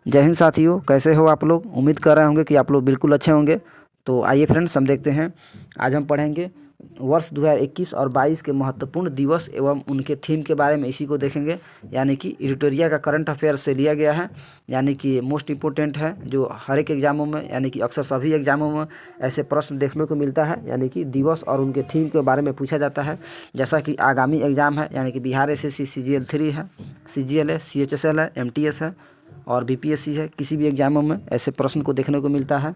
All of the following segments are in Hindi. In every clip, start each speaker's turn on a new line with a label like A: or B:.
A: जय हिंद साथियों, कैसे हो आप लोग। उम्मीद कर रहे होंगे कि आप लोग बिल्कुल अच्छे होंगे। तो आइए फ्रेंड्स, हम देखते हैं। आज हम पढ़ेंगे वर्ष 2021 और 22 के महत्वपूर्ण दिवस एवं उनके थीम के बारे में, इसी को देखेंगे। यानी कि एडिटोरिया का करंट अफेयर से लिया गया है, यानी कि मोस्ट इम्पोर्टेंट है, जो हर एक एग्जामों में, यानी कि अक्सर सभी एग्जामों में ऐसे प्रश्न देखने को मिलता है। यानी कि दिवस और उनके थीम के बारे में पूछा जाता है। जैसा कि आगामी एग्जाम है, यानी कि बिहार SSC CGL 3 है, CGL है, CHSL है, MTS है और BPSC है। किसी भी एग्जामों में ऐसे प्रश्न को देखने को मिलता है।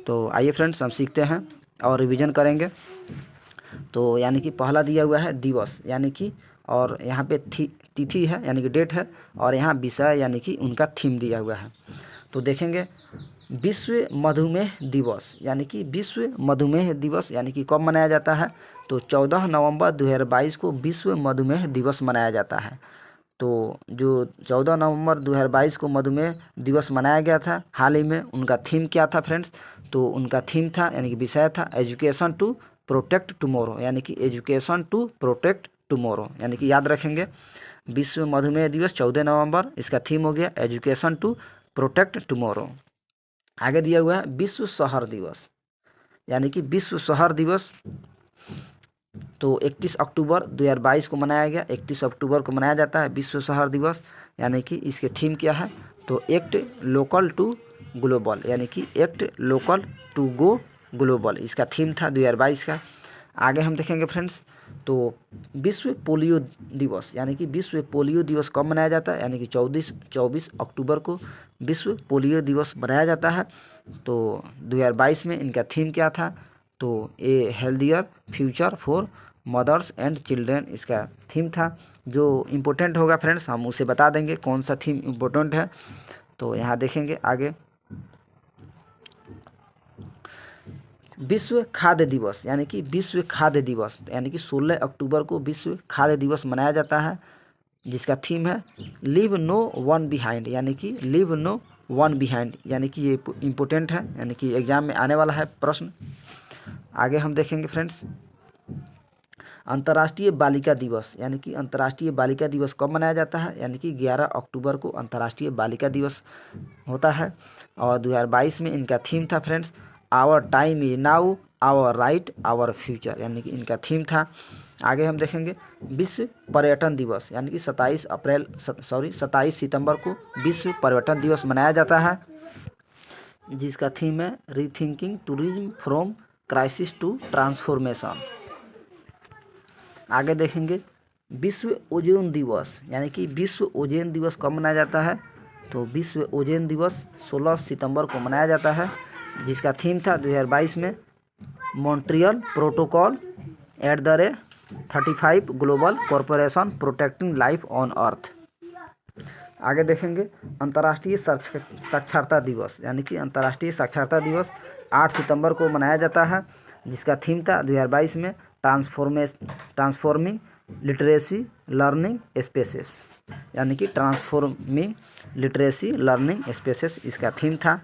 A: तो आइए फ्रेंड्स, हम सीखते हैं और रिवीजन करेंगे। तो यानी कि पहला दिया हुआ है दिवस, यानी कि, और यहाँ पे तिथि है, यानी कि डेट है, और यहाँ विषय यानी कि उनका थीम दिया हुआ है। तो देखेंगे, विश्व मधुमेह दिवस, यानी कि विश्व मधुमेह दिवस यानी कि कब मनाया जाता है। तो 14 नवंबर 2022 को विश्व मधुमेह दिवस मनाया जाता है। तो जो 14 नवंबर 2022 को मधुमेह दिवस मनाया गया था हाल ही में, उनका थीम क्या था फ्रेंड्स। तो उनका थीम था, यानी कि विषय था, एजुकेशन टू प्रोटेक्ट टुमारो, यानी कि एजुकेशन टू प्रोटेक्ट टुमारो, यानी कि याद रखेंगे। विश्व मधुमेह दिवस 14 नवंबर, इसका थीम हो गया एजुकेशन टू प्रोटेक्ट टुमारो। आगे दिया हुआ है विश्व शहर दिवस, यानी कि विश्व शहर दिवस तो 31 अक्टूबर 2022 को मनाया गया। 31 अक्टूबर को मनाया जाता है विश्व शहर दिवस, यानी कि इसके थीम क्या है। तो एक्ट लोकल टू ग्लोबल, यानी कि act local to go global, इसका थीम था 2022 का। आगे हम देखेंगे फ्रेंड्स, तो विश्व पोलियो दिवस, यानी कि विश्व पोलियो दिवस कब मनाया जाता है, यानी कि 24 अक्टूबर को विश्व पोलियो दिवस मनाया जाता है। तो 2022 में इनका थीम क्या था। तो a healthier future for mothers and children, इसका थीम था। जो इम्पोर्टेंट होगा फ्रेंड्स, हम उसे बता देंगे कौन सा थीम इम्पोर्टेंट है। तो यहाँ देखेंगे आगे, विश्व खाद्य दिवस, यानी कि विश्व खाद्य दिवस, यानी कि 16 अक्टूबर को विश्व खाद्य दिवस मनाया जाता है, जिसका थीम है लीव नो वन बिहाइंड, यानी कि लीव नो वन बिहाइंड, यानी कि ये इम्पोर्टेंट है, यानी कि एग्जाम में आने वाला है प्रश्न। आगे हम देखेंगे फ्रेंड्स, अंतर्राष्ट्रीय बालिका दिवस, यानी कि अंतर्राष्ट्रीय बालिका दिवस कब मनाया जाता है, यानी कि 11 अक्टूबर को अंतर्राष्ट्रीय बालिका दिवस होता है। और 2022 में इनका थीम था friends, our time is now, our right, our future, यानी कि इनका थीम था। आगे हम देखेंगे विश्व पर्यटन दिवस, यानी कि 27 सितंबर को विश्व पर्यटन दिवस मनाया जाता है, जिसका थीम है rethinking tourism from crisis to transformation. आगे देखेंगे विश्व ओजोन दिवस, यानी कि विश्व ओजोन दिवस कब मनाया जाता है। तो विश्व ओजोन दिवस 16 सितंबर को मनाया जाता है, जिसका थीम था 2022 में Montreal protocol at the rate 35 global corporation protecting life on earth. आगे देखेंगे अंतर्राष्ट्रीय साक्षरता दिवस, यानी कि अंतर्राष्ट्रीय साक्षरता दिवस 8 सितंबर को मनाया जाता है, जिसका थीम था 2022 में ट्रांसफॉर्मिंग लिटरेसी लर्निंग स्पेसेस, यानी कि ट्रांसफॉर्मिंग लिटरेसी लर्निंग स्पेसेस, इसका थीम था।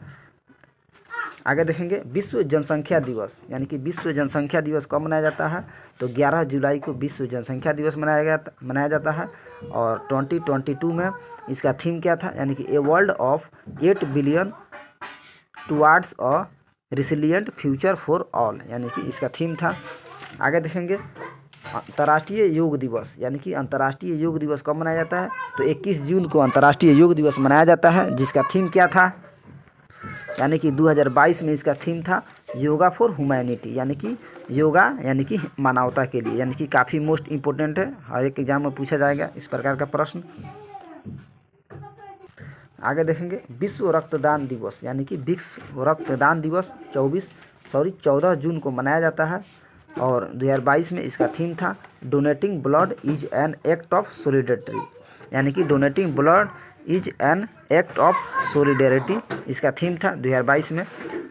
A: आगे देखेंगे विश्व जनसंख्या दिवस, यानी कि विश्व जनसंख्या दिवस कब मनाया जाता है। तो 11 जुलाई को विश्व जनसंख्या दिवस मनाया जाता है। और 2022 में इसका थीम क्या था, यानी कि a world of 8 billion towards a resilient future for all, यानी कि इसका थीम था। आगे देखेंगे अंतर्राष्ट्रीय योग दिवस, यानी कि अंतर्राष्ट्रीय योग दिवस कब मनाया जाता है। तो 21 जून को अंतर्राष्ट्रीय योग दिवस मनाया जाता है, जिसका थीम क्या था, यानी कि 2022 में इसका थीम था योगा फॉर ह्यूमैनिटी, यानी कि योगा यानी कि मानवता के लिए, यानी कि काफ़ी मोस्ट इम्पोर्टेंट है, हर एक एग्जाम में पूछा जाएगा इस प्रकार का प्रश्न। आगे देखेंगे विश्व रक्तदान दिवस, यानी कि विश्व रक्तदान दिवस 14 जून को मनाया जाता है। और 2022 में इसका थीम था donating blood is an act of solidarity, यानी कि donating blood is an act of solidarity, इसका थीम था 2022 में।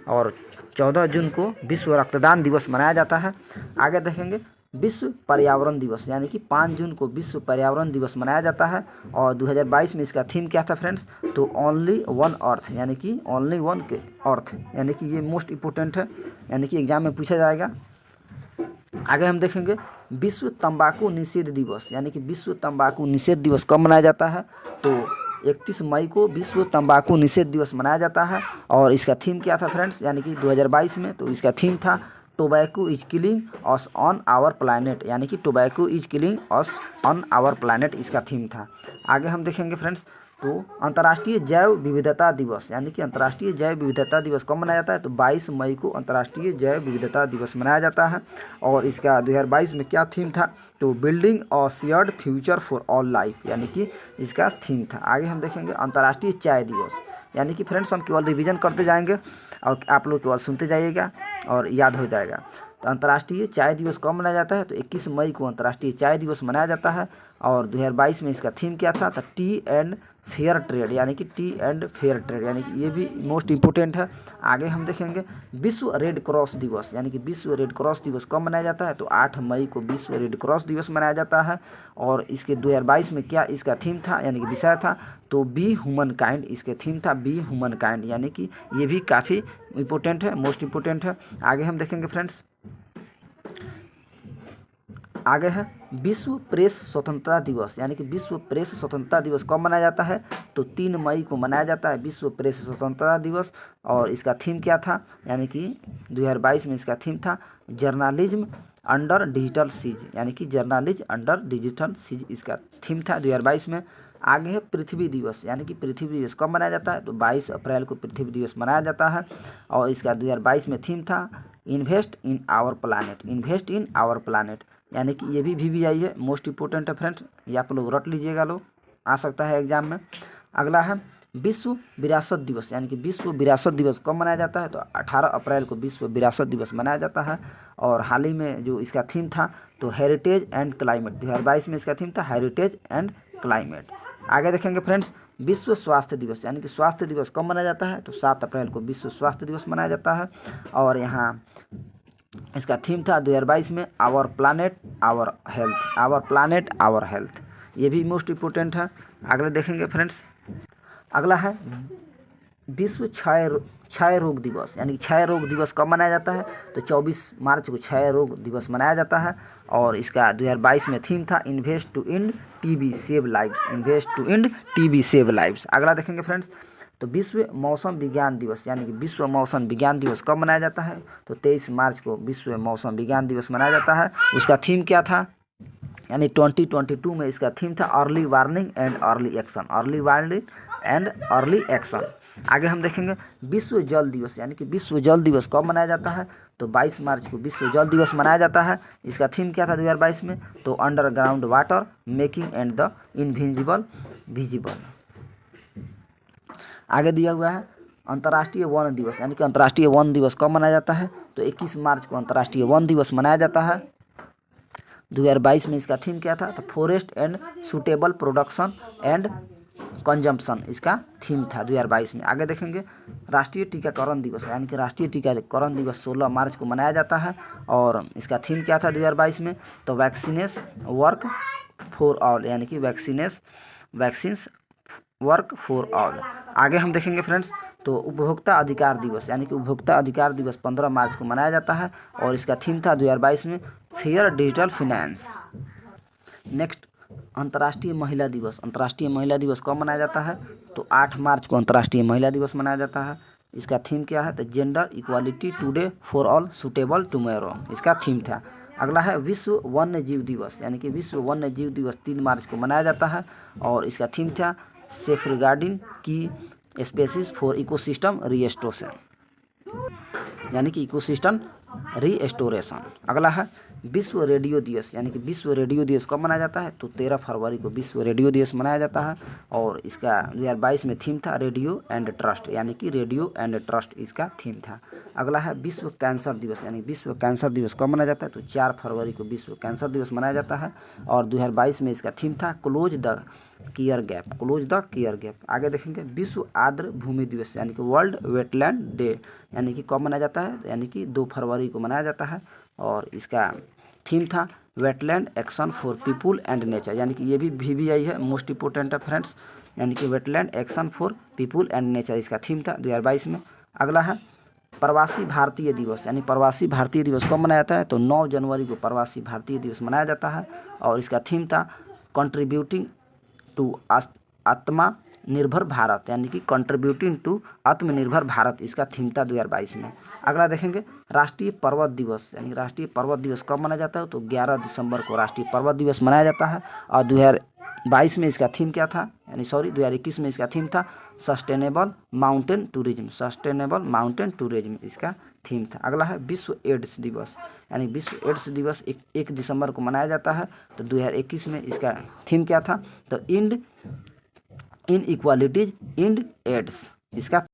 A: और 14 जून को विश्व रक्तदान दिवस मनाया जाता है। आगे देखेंगे विश्व पर्यावरण दिवस, यानी कि 5 जून को विश्व पर्यावरण दिवस मनाया जाता है। और 2022 में इसका थीम क्या था फ्रेंड्स। तो ओनली वन अर्थ, यानी कि ओनली वन के अर्थ, यानी कि ये मोस्ट इम्पोर्टेंट है, यानी कि एग्जाम में पूछा जाएगा। आगे हम देखेंगे विश्व तंबाकू निषेध दिवस, यानी कि विश्व तंबाकू निषेध दिवस कब मनाया जाता है। तो 31 मई को विश्व तंबाकू निषेध दिवस मनाया जाता है। और इसका थीम क्या था फ्रेंड्स, यानी कि 2022 में, तो इसका थीम था tobacco is killing us on our planet, यानी कि tobacco is killing us on our planet इसका थीम था। आगे हम देखेंगे फ्रेंड्स, तो अंतर्राष्ट्रीय जैव विविधता दिवस, यानी कि अंतर्राष्ट्रीय जैव विविधता दिवस कब मनाया जाता है, तो 22 मई को अंतर्राष्ट्रीय जैव विविधता दिवस मनाया जाता है। और इसका 2022 में क्या थीम था, तो building a shared future for all life, यानी कि इसका थीम था। आगे हम देखेंगे अंतर्राष्ट्रीय चाय दिवस, यानी कि फ्रेंड्स हम केवल रिवीजन करते जाएंगे और आप लोग केवल सुनते जाइएगा और याद हो जाएगा। तो अंतर्राष्ट्रीय चाय दिवस कब मनाया जाता है, तो 21 मई को अंतर्राष्ट्रीय चाय दिवस मनाया जाता है। और 2022 में इसका थीम क्या था, तो टी एंड फेयर ट्रेड, यानी कि टी एंड फेयर ट्रेड, यानी कि ये भी मोस्ट इम्पोर्टेंट है। आगे हम देखेंगे विश्व रेड क्रॉस दिवस, यानी कि विश्व रेड क्रॉस दिवस कब मनाया जाता है, तो 8 मई को विश्व रेड क्रॉस दिवस मनाया जाता है। और इसके 2022 में क्या इसका थीम था, यानी कि विषय था, तो बी ह्यूमन काइंड, इसके थीम था बी ह्यूमन काइंड, यानी कि ये भी काफ़ी इंपॉर्टेंट है, मोस्ट इम्पोर्टेंट है। आगे हम देखेंगे फ्रेंड्स, आगे है विश्व प्रेस स्वतंत्रता दिवस, यानी कि विश्व प्रेस स्वतंत्रता दिवस कब मनाया जाता है, तो 3 मई को मनाया जाता है विश्व प्रेस स्वतंत्रता दिवस। और इसका थीम क्या था, यानी कि 2022 में इसका थीम था जर्नलिज्म अंडर डिजिटल सीज, यानी कि जर्नलिज्म अंडर डिजिटल सीज इसका थीम था 2022 में। आगे है पृथ्वी दिवस, यानी कि पृथ्वी दिवस कब मनाया जाता है, तो 22 अप्रैल को पृथ्वी दिवस मनाया जाता है। और इसका 2022 में थीम था invest in our planet, invest in our planet, यानी कि ये भी VVI है, मोस्ट इंपॉर्टेंट है फ्रेंड्स, ये आप लोग रट लीजिएगा, लोग आ सकता है एग्जाम में। अगला है विश्व विरासत दिवस, यानी कि विश्व विरासत दिवस कब मनाया जाता है, तो 18 अप्रैल को विश्व विरासत दिवस मनाया जाता है। और हाल ही में जो इसका थीम था, तो हेरिटेज एंड क्लाइमेट, 2022 में इसका थीम था हेरिटेज एंड क्लाइमेट। आगे देखेंगे फ्रेंड्स, विश्व स्वास्थ्य दिवस, यानी कि स्वास्थ्य दिवस कब मनाया जाता है, तो 7 अप्रैल को विश्व स्वास्थ्य दिवस मनाया जाता है। और यहाँ इसका थीम था 2022 में our planet our health, our planet our health, ये भी मोस्ट इम्पोर्टेंट है। अगले देखेंगे फ्रेंड्स, अगला है विश्व क्षय रोग दिवस, यानी कि क्षय रोग दिवस कब मनाया जाता है, तो 24 मार्च को क्षय रोग दिवस मनाया जाता है। और इसका 2022 में थीम था invest to end TB save lives, invest to end TB save lives. अगला देखेंगे फ्रेंड्स, तो विश्व मौसम विज्ञान दिवस, यानी कि विश्व मौसम विज्ञान दिवस कब मनाया जाता है, तो 23 मार्च को विश्व मौसम विज्ञान दिवस मनाया जाता है। उसका थीम क्या था, यानी 2022 में इसका थीम था early warning and early action, early warning and early action. आगे हम देखेंगे विश्व जल दिवस, यानी कि विश्व जल दिवस कब मनाया जाता है, तो 22 मार्च को विश्व जल दिवस मनाया जाता है। इसका थीम क्या था 2022 में, तो underground water making and the invisible visible. आगे दिया हुआ है अंतर्राष्ट्रीय वन दिवस, यानी कि अंतर्राष्ट्रीय वन दिवस कब मनाया जाता है, तो 21 मार्च को अंतर्राष्ट्रीय वन दिवस मनाया जाता है। 2022 में इसका थीम क्या था, तो forest and suitable production and consumption इसका थीम था 2022 में। आगे देखेंगे राष्ट्रीय टीकाकरण दिवस, यानी कि राष्ट्रीय टीकाकरण दिवस 16 मार्च को मनाया जाता है। और इसका थीम क्या था 2022 में, तो वैक्सीनेस वर्क फॉर ऑल, यानी कि वैक्सीन्स वर्क फॉर ऑल। आगे हम देखेंगे फ्रेंड्स, तो उपभोक्ता अधिकार दिवस, यानी कि उपभोक्ता अधिकार दिवस 15 मार्च को मनाया जाता है। और इसका थीम था 2022 में फेयर डिजिटल फिनेंस। नेक्स्ट अंतर्राष्ट्रीय महिला दिवस, अंतर्राष्ट्रीय महिला दिवस कब मनाया जाता है, तो 8 मार्च को अंतर्राष्ट्रीय महिला दिवस मनाया जाता है। इसका थीम क्या है, तो gender equality today for all suitable tomorrow इसका थीम था। अगला है विश्व वन्य जीव दिवस, यानी कि विश्व वन्य जीव दिवस 3 मार्च को मनाया जाता है। और इसका थीम था सेफ रिगार्डिंग की स्पेसीज फॉर इकोसिस्टम रीएस्टोरेशन, यानी कि इकोसिस्टम रीएस्टोरेशन। अगला है विश्व रेडियो दिवस, यानी कि विश्व रेडियो दिवस कब मनाया जाता है, तो 13 फरवरी को विश्व रेडियो दिवस मनाया जाता है। और इसका 2022 में थीम था रेडियो एंड ट्रस्ट, यानी कि रेडियो एंड ट्रस्ट इसका थीम था। अगला है विश्व कैंसर दिवस, यानी विश्व कैंसर दिवस कब मनाया जाता है, तो 4 फरवरी को विश्व कैंसर दिवस मनाया जाता है। और 2022 में इसका थीम था close the care gap, close the care gap. आगे देखेंगे विश्व आर्द्र भूमि दिवस, यानी कि वर्ल्ड वेटलैंड डे, यानी कि कब मनाया जाता है, यानी कि 2 फरवरी को मनाया जाता है। और इसका थीम था wetland action for people and nature, यानी कि ये भी VVI है, मोस्ट इंपोर्टेंट है फ्रेंड्स, यानी कि wetland action for people and nature इसका थीम था 2022 में। अगला है प्रवासी भारतीय दिवस, यानी प्रवासी भारतीय दिवस कब मनाया जाता है, तो 9 जनवरी को प्रवासी भारतीय दिवस मनाया जाता है। और इसका थीम था कंट्रीब्यूटिंग टू आत्मा आत्मनिर्भर भारत, यानी कि कंट्रीब्यूटिंग टू आत्मनिर्भर भारत, इसका थीम था 2022 में। अगला देखेंगे राष्ट्रीय पर्वत दिवस, यानी राष्ट्रीय पर्वत दिवस कब मनाया जाता है, तो 11 दिसंबर को राष्ट्रीय पर्वत दिवस मनाया जाता है। और 2022 में इसका थीम क्या था, यानी 2021 में इसका थीम था sustainable mountain tourism, sustainable mountain tourism इसका थीम था। अगला है विश्व एड्स दिवस, यानी विश्व एड्स दिवस 1 दिसंबर को मनाया जाता है। तो 2021 में इसका थीम क्या था, तो इन इक्वालिटीज, इंड एड्स, इसका